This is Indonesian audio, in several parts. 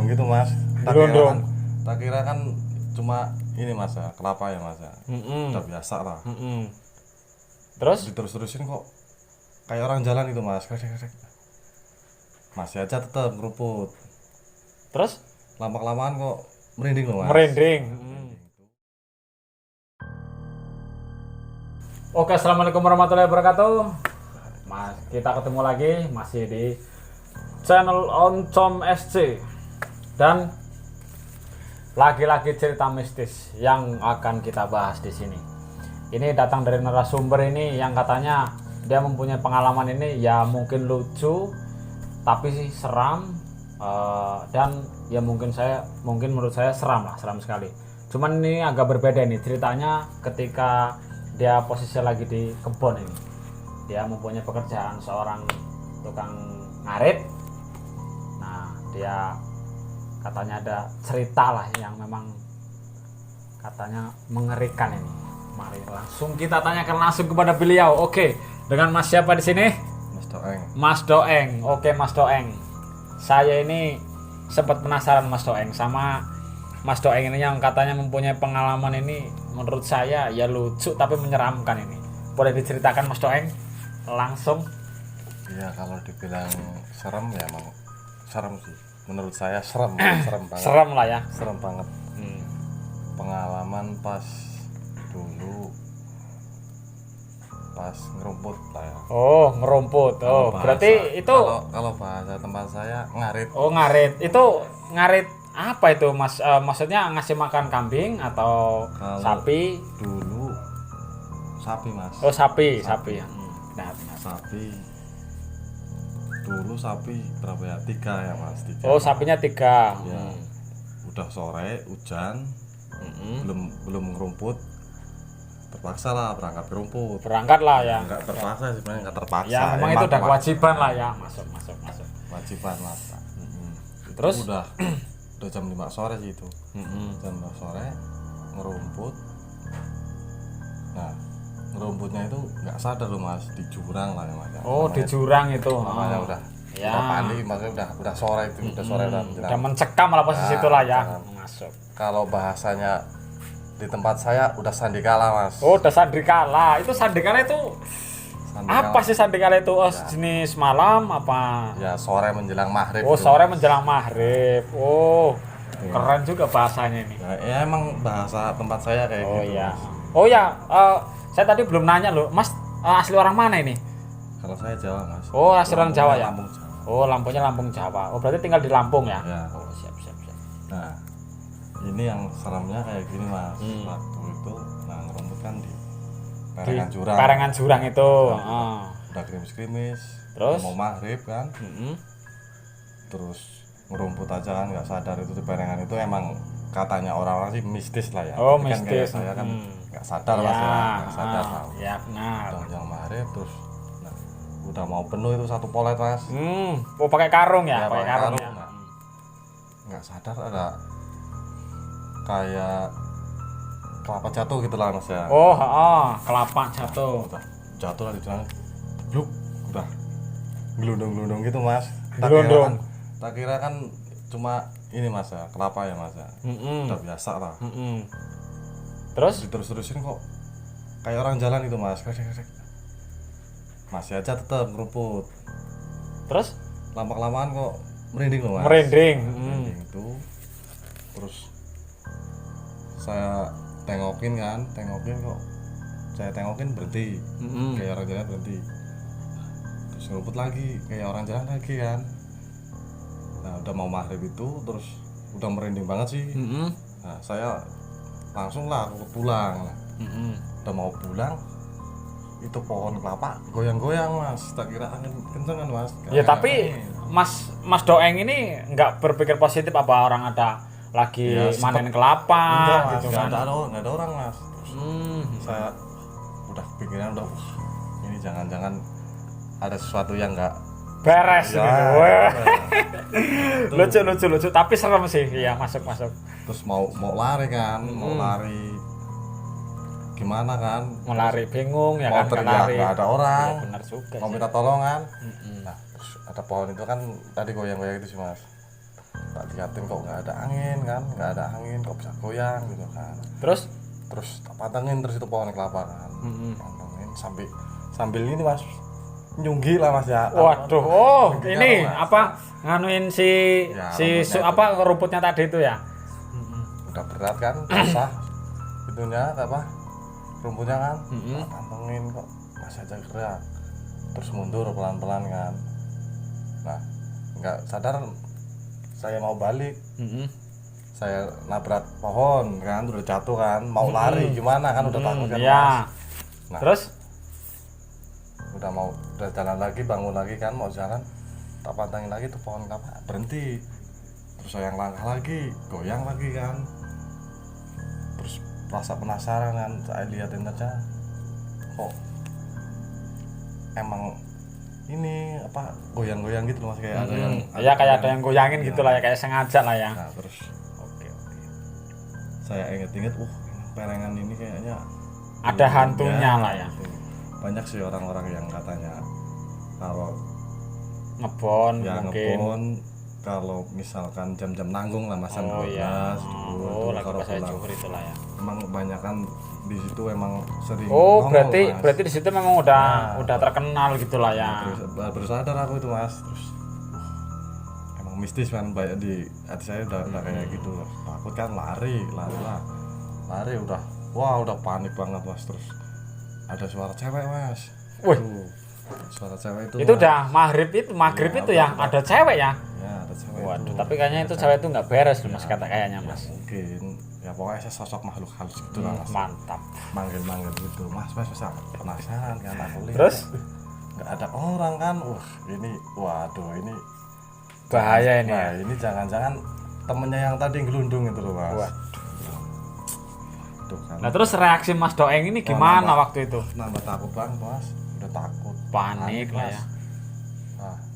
gitu mas. Gelondong. Tak kira kan cuma ini mas ya, kelapa ya mas ya. Udah biasa lah. Terus Diterus-terusin kok kayak orang jalan itu mas, kredek. Masih aja tetap ngeruput. terus Lama-kelamaan kok merinding loh mas. merinding. Oke, assalamualaikum warahmatullahi wabarakatuh. Mas, kita ketemu lagi masih di channel Oncom SC dan lagi-lagi cerita mistis yang akan kita bahas di sini. Ini datang dari narasumber ini yang katanya dia mempunyai pengalaman ini ya mungkin lucu tapi sih seram dan ya mungkin menurut saya seram sekali. Cuman ini agak berbeda nih ceritanya ketika dia posisi lagi di kebun ini. Dia mempunyai pekerjaan seorang tukang ngarit. Nah, dia katanya ada cerita lah yang memang katanya mengerikan ini. Mari langsung kita tanyakan langsung kepada beliau. Oke, dengan Mas siapa di sini? Mas Doeng. Mas Doeng. Oke, Mas Doeng. Saya ini sempat penasaran Mas Doeng sama Mas Doeng ini yang katanya mempunyai pengalaman ini menurut saya ya lucu tapi menyeramkan ini. Boleh diceritakan Mas Doeng? Langsung. Iya, kalau dibilang serem ya emang serem sih. Menurut saya serem banget. Serem lah ya. Serem banget. Pengalaman pas dulu pas ngerumput lah ya. Oh, ngerumput. Oh, berarti itu kalau bahasa tempat saya ngarit. Oh, ngarit. Itu ngarit apa itu Mas? Maksudnya ngasih makan kambing atau Kalau sapi? Dulu sapi mas. Oh, sapi. Benar. Sapi dulu sapi berapa ya, 3 ya mas, 3. Oh, sapinya 3. Ya, udah sore hujan, belum ngerumput, terpaksa lah berangkat ke rumput. Berangkat lah ya. Nggak terpaksa sebenarnya, nggak terpaksa Ya memang itu udah kewajiban lah ya. Masuk. wajiban mas. Terus udah jam 5 sore sih itu. Jam 5 sore ngerumput. Nah, ngerumputnya itu nggak sadar loh mas, di jurang lah ya mas. oh, di jurang itu. Namanya udah Ya. udah panik, maksudnya udah sore itu, udah sore udah menjelang. Udah mencekam lah posisi Nah, itulah ya. jangan. Masuk. Kalau bahasanya di tempat saya udah sandikala mas. Oh, udah sandikala. Itu sandikala itu Sandikala. apa sih sandikala itu? Oh, jenis malam apa? Ya sore menjelang maghrib. Oh, gitu, sore Mas. menjelang maghrib. Oh, keren juga bahasanya ini. Ya emang bahasa tempat saya kayak Oh gitu. iya. Mas. Oh ya, saya tadi belum nanya loh, Mas asli orang mana ini? Kalau saya Jawa mas. Oh, asli orang Jawa ya. Lampung Jawa. Oh, Lampungnya Lampung Jawa. Oh, berarti tinggal di Lampung ya? Ya. Oh, siap. Nah, ini yang seremnya kayak gini mas. Waktu itu, nah ngerumput kan di perengan jurang. Perengan jurang itu. Oh. Udah krimis-krimis. Terus? Mau maghrib kan. Terus ngerumput aja kan, nggak sadar itu di perengan itu emang katanya orang-orang sih mistis lah ya. Oh, Tapi kan kayak mistis. saya kan nggak sadar Ya, mas ya, nggak sadar tahu. ya benar. Udah menjelang maghrib terus, nah, udah mau penuh itu satu polet mas. Oh pakai karung ya? Ya, Pakai pakai karung karung, ya. nah. Nggak sadar ada kayak kelapa jatuh gitu lah mas ya. Oh, kelapa jatuh. Udah jatuh lah di sana, bluk, udah gelundung-gelundung gitu mas. Gelundung. Tak kira kan cuma ini mas ya, kelapa ya mas ya. Udah biasa lah. Terus? Diterus-terusin kok kayak orang jalan gitu mas, kredek. Masih aja tetap ngeruput. Terus? Lama-kelamaan kok merinding loh mas. Merinding. Merinding itu. Terus saya tengokin kok. Saya tengokin berhenti. Kayak orang jalan berhenti. Terus ngeruput lagi kayak orang jalan lagi kan. Nah udah mau maghrib itu terus udah merinding banget sih. Nah saya langsung lah aku pulang. Udah mau pulang itu pohon kelapa goyang-goyang mas. Tak kira angin kenceng kan mas. Ya tapi Mas Doeng ini nggak berpikir positif apa orang ada lagi Ya, manen kelapa enggak, mas, gitu nggak kan? ada orang mas. Terus saya udah pikiran udah wah, ini jangan-jangan ada sesuatu yang nggak Beres ya, gitu. Wah. Lucu tapi serem sih. Iya, masuk. Terus mau lari kan, mau lari gimana kan? Mau lari bingung ya Mau kan teriak lari. nggak ada orang. Ya, benar juga Mau sih. minta tolongan. Nah, terus ada pohon itu kan tadi goyang-goyang itu sih mas. Tak liatin kok nggak ada angin kan, nggak ada angin kok bisa goyang gitu kan. Terus Tak pantengin terus itu pohon kelapa kan. Pantengin sambil ini mas nyunggi lah mas ya. waduh, ini apa nganuin Ya, apa rumputnya tadi itu ya? Udah berat kan, susah itunya apa rumputnya kan. Tak pantengin kok masih aja gerak, terus mundur pelan-pelan kan. Nah nggak sadar saya mau balik, saya nabrak pohon kan, udah jatuh kan, mau lari gimana kan, udah takut kan ya. mas. Nah, Terus udah jalan lagi, bangun lagi kan, mau jalan, tak pantengin lagi tuh pohon kelapa berhenti, terus saya langkah lagi, goyang lagi kan, terus rasa penasaran kan, saya liatin aja, kok emang ini apa goyang-goyang gitu loh mas, kayak ada yang ya kayak ada yang goyangin gitu lah ya, kayak sengaja lah ya. Nah terus oke. Saya inget-inget, perengan ini kayaknya Ada hantunya lah ya. gitu. Banyak sih orang-orang yang katanya kalau Ngebon ya mungkin. ngebon, kalau misalkan jam-jam nanggung lah mas, jam 12 iya. dulu, Lagi kalau pas saya pulang. juhur itu lah ya. Emang kebanyakan di situ emang sering Oh, nongol, Mas. berarti di situ memang udah terkenal gitu lah ya. Baru sadar aku itu mas, terus emang mistis kan, banyak di hati saya udah kayak gitu, takut kan, lari udah, wah udah panik banget mas. Terus ada suara cewek mas. Wih. Suara cewek itu Itu mas. udah maghrib Ya, itu ya, ada cewek ya. Ya ada cewek. Waduh, itu. tapi kayaknya itu cewek itu nggak beres loh mas, kata kayaknya mas. Mungkin ya pokoknya saya sosok makhluk halus gitu lah mas, Mantap. manggil gitu, mas bisa penasaran kan, aku lihat Terus nggak ada orang kan, ini waduh ini bahaya ini ya. nah, ini jangan-jangan temennya yang tadi gelundung itu loh mas. Waduh. Tuh kan. Nah terus reaksi Mas Doeng ini gimana waktu itu? Nambah takut banget mas, udah takut, Panik lah mas. ya.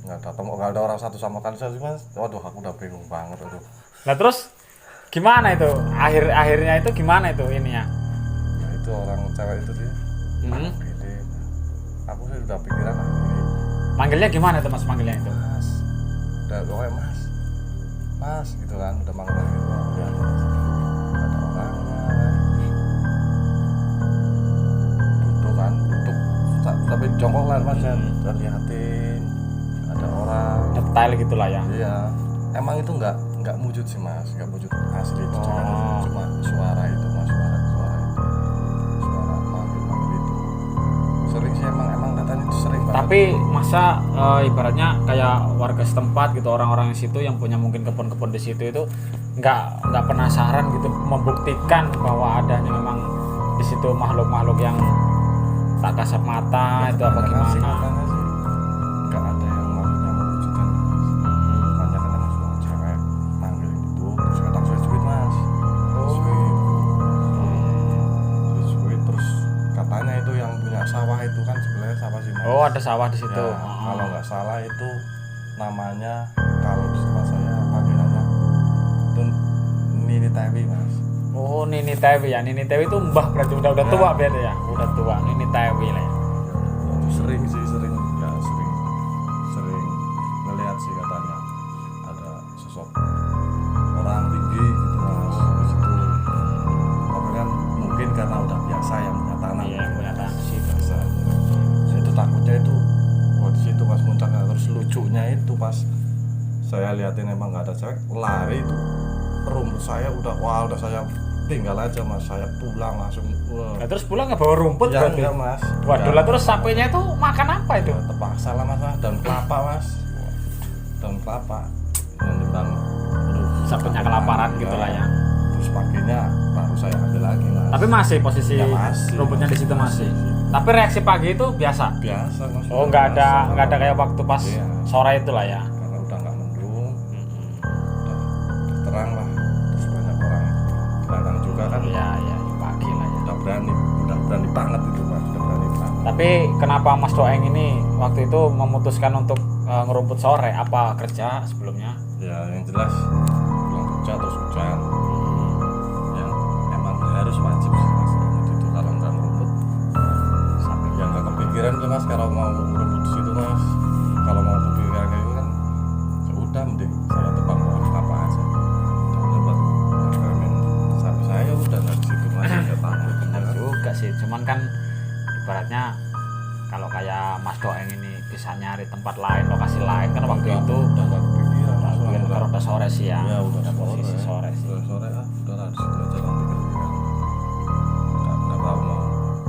Nggak ada orang satu sama kali saya mas. Waduh aku udah bingung banget. Aduh. Nah terus gimana itu? Akhirnya itu gimana itu ininya? Nah itu orang cewek itu dia. Gini. Aku sih udah pikiran ini. Manggilnya gimana itu mas, manggilnya itu? Mas, udah pokoknya mas gitu kan, udah manggil gitu. Ya, ada orangnya. Duduk tapi jongkok lah mas, udah liatin ada orang. Detail gitulah ya. Iya, emang itu nggak wujud sih mas, nggak wujud asli itu, cuma suara itu mas, suara manggil itu sering sih, emang katanya itu sering banget. Tapi masa ibaratnya kayak warga setempat gitu, orang-orang di situ yang punya mungkin kebun-kebun di situ itu nggak penasaran gitu, membuktikan bahwa adanya memang di situ makhluk-makhluk yang tak kasat mata itu apa Katanya sih, gimana? nggak ada yang maksudnya mewujudkan. Banyak kan emang suara cewek manggil itu, terus kadang sweet mas. Sweet terus katanya itu yang punya sawah itu kan, sebenarnya sawah sih mas. Oh ada sawah di situ. Ya, kalau nggak salah itu namanya, kalau di tempat saya panggilannya itu Nini Tewi mas. Oh Nini Tewi ya, Nini Tewi itu mbah berarti udah tua berarti ya, udah tua Nini Tewi lah ya. Sering ngelihat sih katanya ada sosok orang tinggi gitu mas di situ. Tapi kan mungkin karena udah biasa yang punya tanah. Iya yang punya tanah di situ. Biasa. Saya itu takutnya itu di situ pas muncaknya. Terus lucunya itu pas saya liatin emang nggak ada cewek, lari itu rumput saya udah saya tinggal aja mas, saya pulang langsung. Nah, terus pulang nggak bawa rumput Ya berarti? enggak mas. Waduh lah, terus sapinya itu makan apa itu? Ya, terpaksa lah mas, daun kelapa mas, daun kelapa yang timbang. Sapinya kelaparan gitu lah ya. Terus paginya baru saya ambil lagi mas. Tapi masih posisi Ya, masih. rumputnya di situ masih. Tapi reaksi pagi itu biasa. Biasa mas. Oh nggak ada kayak waktu pas Iya. sore itu lah ya. Karena udah nggak mendung, udah terang lah. Terus banyak orang datang juga kan. Iya pagi lah ya. Udah berani banget itu mas, udah berani banget. Tapi kenapa Mas Doeng ini waktu itu memutuskan untuk ngerumput sore? Apa kerja sebelumnya? Ya yang jelas pulang kerja terus hujan, yang emang harus wajib sih mas rumput itu. Kalau nggak ngerumput, sampai yang nggak kepikiran tuh mas kalau mau ngerumput di situ mas. Kalau mau kepikiran kayak gitu kan, ya udah mending saya tebang pohon kelapa aja. nyari tempat lain, lokasi lain kan waktu itu udah nggak kepikiran mas. mungkin kalau udah sore sih ya, Ya udah posisi sore sih. udah sore udah lah di situ aja nanti kepikiran. Nggak tahu mau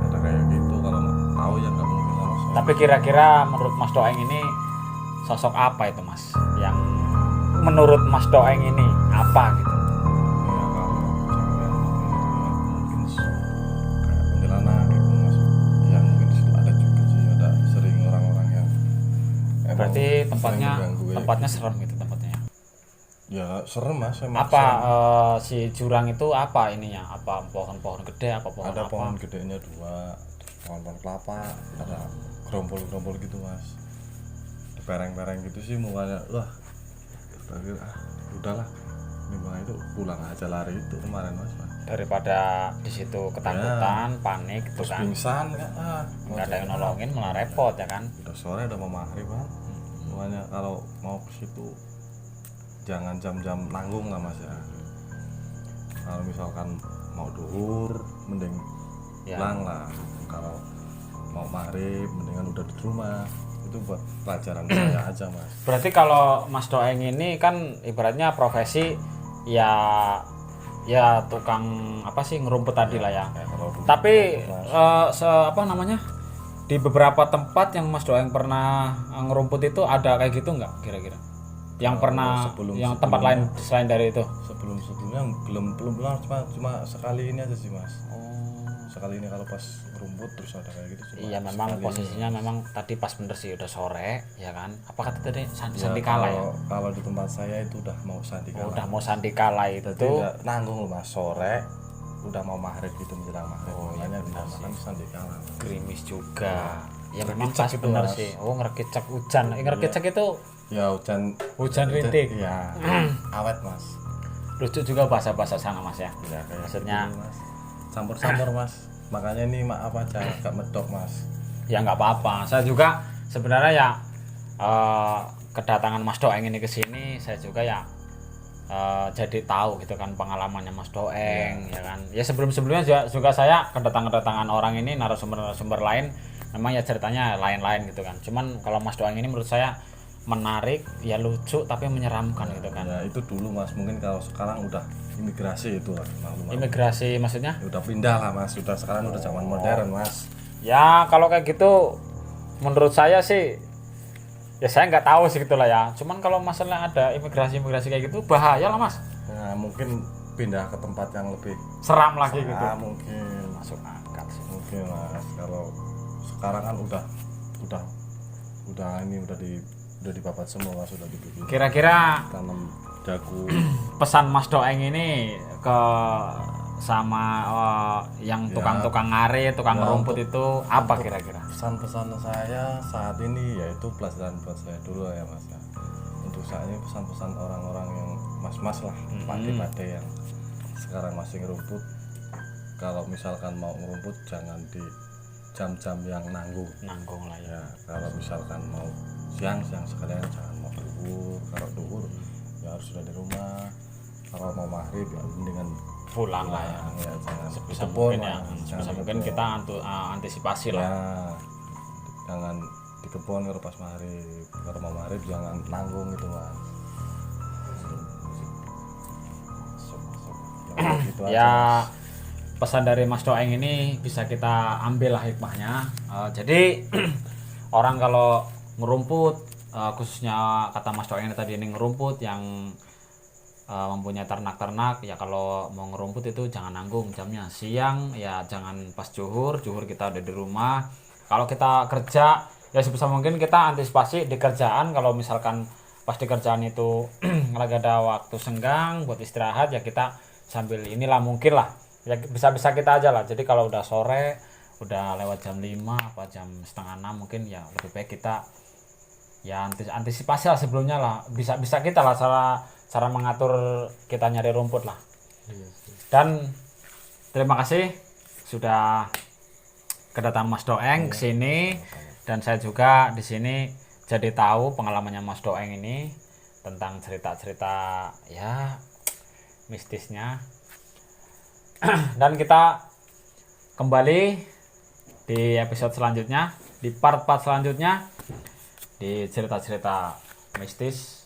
ada kayak gitu, kalau tahu ya nggak mungkin lah mas. Tapi kira-kira menurut Mas Doeng ini sosok apa itu mas? Yang menurut Mas Doeng ini apa gitu? Ya kalau cewek mungkin kayak kuntilanak gitu mas. Yang mungkin di situ ada juga sih, ada sering orang-orang yang emang Berarti sering tempatnya mengganggu ya. tempatnya serem gitu tempatnya. Ya serem mas, emang Apa serem. si jurang itu apa ininya? Apa pohon-pohon gede? Apa pohon Ada apa? pohon gedenya 2, pohon-pohon kelapa, ada gerompol-gerompol gitu mas, di pereng-pereng gitu sih mukanya. Wah udahlah ini mah itu pulang aja lari itu kemarin mas. Daripada di situ ketakutan, panik gitu Terus kan. pingsan kan, Nggak ada yang nolongin malah repot ya kan. udah sore udah mau maghrib kan. Makanya kalau mau ke situ jangan jam-jam nanggung lah mas ya. Kalau misalkan mau duhur mending Ya. pulang lah. Kalau mau maghrib mendingan udah di rumah. Itu buat pelajaran saya aja mas. Berarti kalau Mas Doeng ini kan ibaratnya profesi ya tukang apa sih ngerumput tadi lah ya. Kayak kalau dulu Tapi mas, apa namanya? Di beberapa tempat yang Mas Doeng pernah ngerumput itu ada kayak gitu nggak kira-kira? Yang pernah yang tempat lain selain dari itu? sebelum-sebelumnya belum cuma sekali ini aja sih mas. Sekali ini kalau pas rumput terus ada kayak gitu cuma Iya memang sekali. posisinya memang tadi pas bener sih udah sore ya kan. Apa kata tadi Ya, sandikala ya? kalau di tempat saya itu udah mau sandikala. Udah mau sandikala itu Jadi udah nanggung loh mas, sore udah mau maghrib gitu menjelang maghrib. Makanya dinamakan sandikala. gerimis juga. Ya memang Ngerkicak pas itu, bener Mas. sih. Oh ngerkicak hujan. Ngerkicak itu Ya hujan rintik. ya awet mas. Lucu juga bahasa-bahasa sana mas ya. Ya kayak Maksudnya gitu, mas. Campur-campur mas. Makanya ini maaf aja agak medok mas. ya nggak apa-apa. Saya juga sebenarnya ya kedatangan Mas Doeng ini ke sini saya juga ya jadi tahu gitu kan pengalamannya Mas Doeng ya kan. Ya sebelum-sebelumnya juga saya kedatangan orang ini narasumber lain memang ya ceritanya lain-lain gitu kan. Cuman kalau Mas Doeng ini menurut saya menarik, ya lucu tapi menyeramkan gitu kan. Ya itu dulu mas, mungkin kalau sekarang udah imigrasi itu lah maklum. Imigrasi maksudnya? Ya, udah pindah lah mas, udah sekarang udah zaman modern mas. Ya kalau kayak gitu menurut saya sih ya saya nggak tahu sih gitulah ya. Cuman kalau masalah ada imigrasi kayak gitu bahaya lah mas. Nah, mungkin pindah ke tempat yang lebih Seram lagi gitu. mungkin Masuk akal sih. mungkin mas. Kalau sekarang kan udah ini udah dibabat semua mas, sudah dibikin Kira-kira tanam jagung. pesan Mas Doeng ini ke sama yang tukang-tukang ngare, tukang rumput itu apa kira-kira? Pesan-pesan saya saat ini yaitu pelajaran buat saya dulu ya mas ya. Untuk saat ini pesan-pesan orang-orang yang mas-mas lah, pade-pade yang sekarang masih ngerumput, kalau misalkan mau ngerumput jangan di jam-jam yang nanggung Nanggung lah ya. ya. Kalau misalkan mau siang sekalian jangan mau duhur. Kalau duhur ya harus sudah di rumah. Kalau mau maghrib ya mendingan Pulang lah ya. ya jangan Sebisa di kebun mungkin ya, lah. sebisa Jangan di mungkin kebun. kita antisipasi lah. Ya jangan di kebun kalau pas maghrib. Kalau mau maghrib jangan nanggung gitu mas. Ya, gitu aja, Ya Mas. pesan dari Mas Doeng ini bisa kita ambil lah hikmahnya. Jadi orang kalau ngerumput, khususnya kata Mas Doeng ini tadi ini ngerumput yang mempunyai ternak-ternak, ya kalau mau ngerumput itu jangan nanggung jamnya. Siang ya jangan pas juhur kita udah di rumah. Kalau kita kerja ya sebisa mungkin kita antisipasi di kerjaan. Kalau misalkan pas di kerjaan itu lagi ada waktu senggang buat istirahat ya kita sambil inilah mungkin lah ya bisa kita aja lah. Jadi kalau udah sore udah lewat jam 5 apa jam setengah 6 mungkin ya lebih baik kita ya antisipasi lah sebelumnya lah, bisa kita lah cara mengatur kita nyari rumput lah. Dan terima kasih sudah kedatangan Mas Doeng ke sini, dan saya juga di sini jadi tahu pengalamannya Mas Doeng ini tentang cerita-cerita ya mistisnya. Dan kita kembali di episode selanjutnya, di part-part selanjutnya. di cerita-cerita mistis.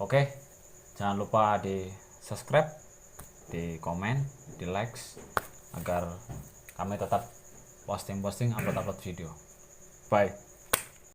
Oke, jangan lupa di subscribe, di komen, di like, agar kami tetap posting-posting upload-upload video. Bye.